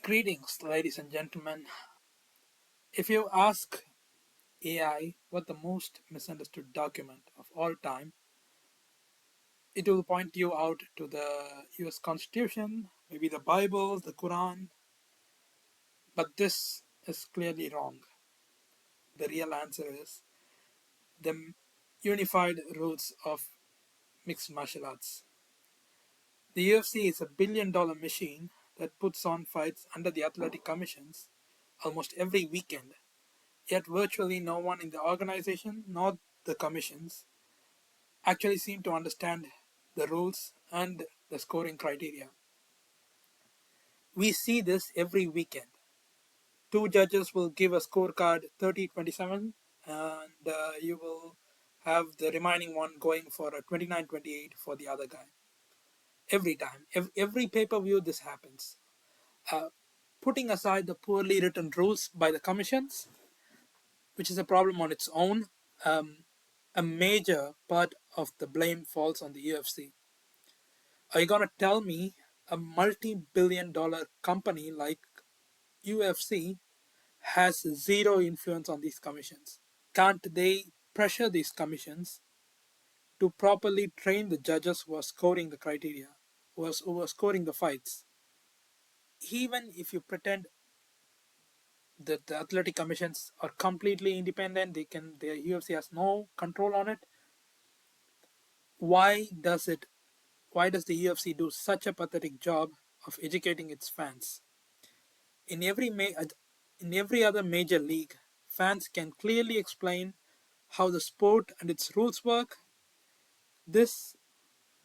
Greetings, ladies and gentlemen. If you ask AI what the most misunderstood document of all time, it will point you out to the US Constitution, maybe the Bible, the Quran, but this is clearly wrong. The real answer is the unified rules of mixed martial arts. The UFC is a billion-dollar machine that puts on fights under the athletic commissions almost every weekend. Yet virtually no one in the organization nor the commissions actually seem to understand the rules and the scoring criteria. We see this every weekend. Two judges will give a scorecard 30-27 and you will have the remaining one going for a 29-28 for the other guy. Every time, every pay-per-view this happens. Putting aside the poorly written rules by the commissions, which is a problem on its own, a major part of the blame falls on the UFC. Are you gonna tell me a multi-billion-dollar company like UFC has zero influence on these commissions? Can't they pressure these commissions to properly train the judges who are scoring the criteria, who are scoring the fights? Even if you pretend that the athletic commissions are completely independent, the UFC has no control on it. Why does it? Why does the UFC do such a pathetic job of educating its fans? In every other major league, fans can clearly explain how the sport and its rules work. This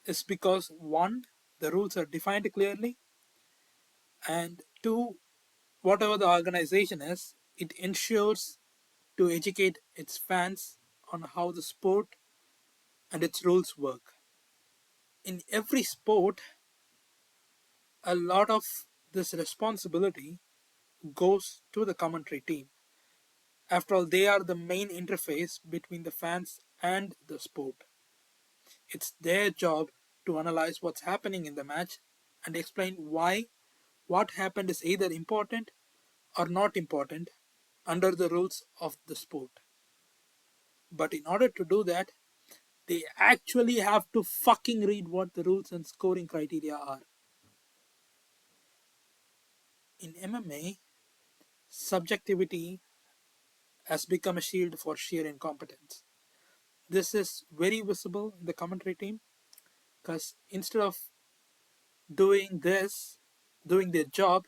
is because one, the rules are defined clearly, and two, whatever the organization is, it ensures to educate its fans on how the sport and its rules work. In every sport, a lot of this responsibility goes to the commentary team. After all, they are the main interface between the fans and the sport. It's their job to analyze what's happening in the match and explain why what happened is either important or not important under the rules of the sport. But in order to do that, they actually have to fucking read what the rules and scoring criteria are. In MMA, subjectivity has become a shield for sheer incompetence. This is very visible in the commentary team because instead of doing this, doing their job,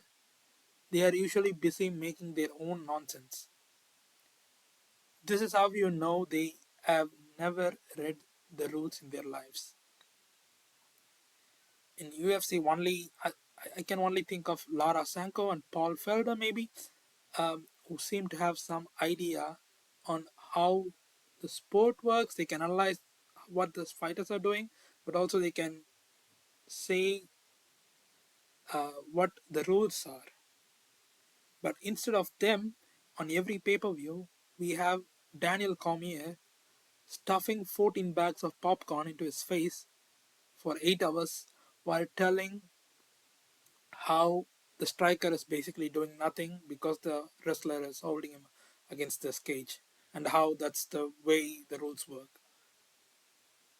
they are usually busy making their own nonsense. This is how you know they have never read the rules in their lives. In UFC, I can only think of Lara Sanko and Paul Felder, maybe, who seem to have some idea on how the sport works. They can analyze what the fighters are doing, but also they can say what the rules are. But instead of them, on every pay-per-view, we have Daniel Cormier stuffing 14 bags of popcorn into his face for 8 hours while telling how the striker is basically doing nothing because the wrestler is holding him against this cage, and how that's the way the rules work.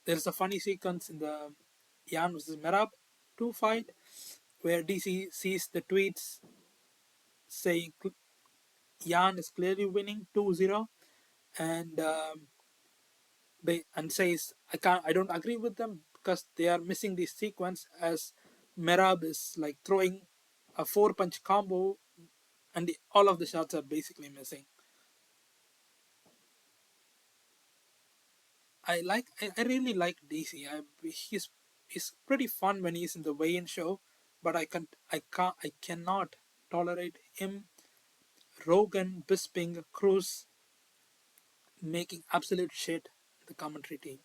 There's a funny sequence in the Jan versus Merab 2 fight where DC sees the tweets saying Jan is clearly winning 2-0, and says I don't agree with them because they are missing the sequence as Merab is like throwing a 4-punch combo and all of the shots are basically missing. I really like DC. He's pretty fun when he's in the weigh-in show, but I cannot tolerate him, Rogan, Bisping, Cruz making absolute shit in the commentary team.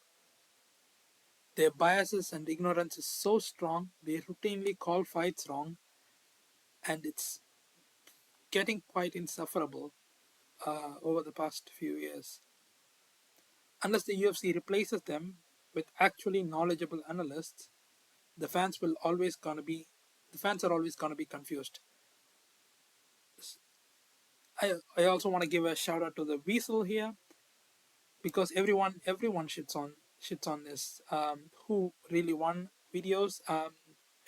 Their biases and ignorance is so strong, they routinely call fights wrong, and it's getting quite insufferable over the past few years. Unless the UFC replaces them with actually knowledgeable analysts, the fans are always gonna be confused. I also want to give a shout out to the Weasel here, because everyone shits on this who really won videos.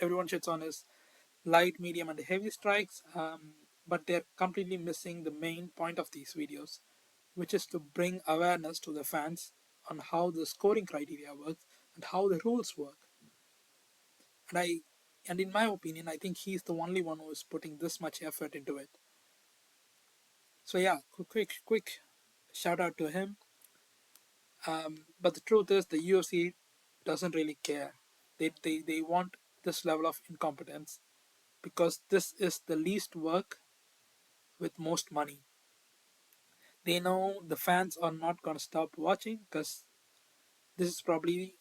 Everyone shits on his light, medium, and heavy strikes, but they're completely missing the main point of these videos, which is to bring awareness to the fans on how the scoring criteria works and how the rules work. And in my opinion, I think he's the only one who is putting this much effort into it. So yeah, quick shout out to him. But the truth is, the UFC doesn't really care. They want this level of incompetence because this is the least work with most money. They know the fans are not going to stop watching because this is probably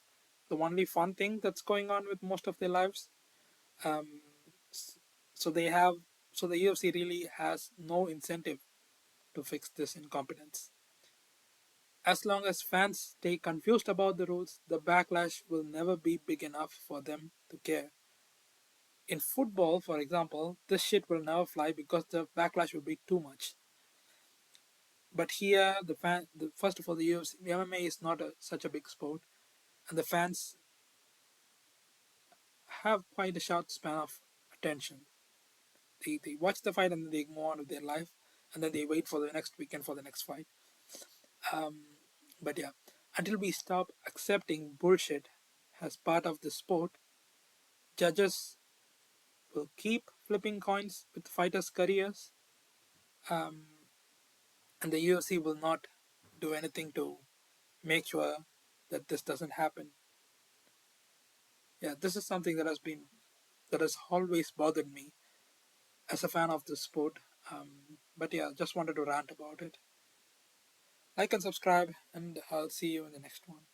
the only fun thing that's going on with most of their lives. Um, so they have, so the UFC really has no incentive to fix this incompetence. As long as fans stay confused about the rules, the backlash will never be big enough for them to care. In football, for example, this shit will never fly because the backlash will be too much. But here, first of all, the UFC, MMA is not such a big sport, and the fans have quite a short span of attention. They watch the fight and then they move on with their life, and then they wait for the next weekend for the next fight. But yeah, until we stop accepting bullshit as part of the sport, judges will keep flipping coins with fighters' careers, um, and the UFC will not do anything to make sure that this doesn't happen. Yeah, this is something that has always bothered me as a fan of the sport. But yeah, just wanted to rant about it. Like and subscribe, and I'll see you in the next one.